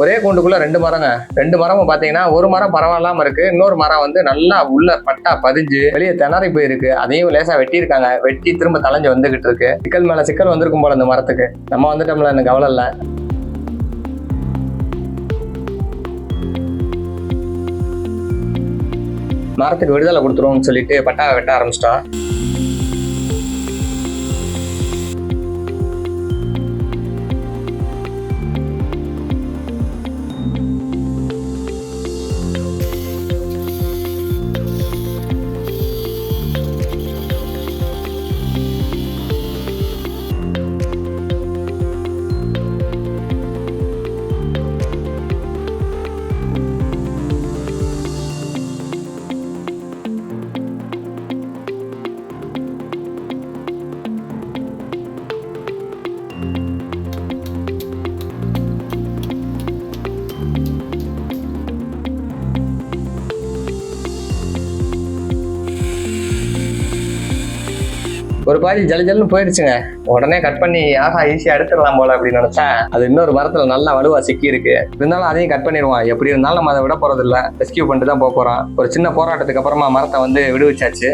ஒரே கூண்டுக்குள்ள 2 மரங்க. 2 மரமும் பாத்தீங்கன்னா ஒரு மரம் பரவாயில்லாம இருக்கு, இன்னொரு மரம் வந்து நல்லா உள்ள பட்டா பதிஞ்சு வெளியே திணறி போயிருக்கு. அதையும் லேசா வெட்டியிருக்காங்க. வெட்டி திரும்ப தலைஞ்சு வந்துகிட்டு இருக்கு. சிக்கல் மேல சிக்கல் வந்திருக்கும் போல இந்த மரத்துக்கு. நம்ம வந்துட்டோம்ல, எனக்கு கவலை இல்லை. மரத்துக்கு விடுதலை கொடுத்துருவோம்னு சொல்லிட்டு பட்டாவை வெட்ட ஆரம்பிச்சிட்டோம். ஒரு பாதி ஜல்லுன்னு போயிடுச்சுங்க. உடனே கட் பண்ணி ஆஹா ஈஸியா எடுத்துடலாம் போல அப்படின்னு நினைச்சா அது இன்னொரு மரத்துல நல்லா வலுவா சிக்கி இருக்கு. இருந்தாலும் அதையும் கட் பண்ணிடுவான். எப்படி இருந்தாலும் நம்ம அதை விட போறது இல்லை, ரெஸ்கியூ பண்ணிட்டு தான் போறோம். ஒரு சின்ன போராட்டத்துக்கு அப்புறமா மரத்தை வந்து விடுவிச்சாச்சு.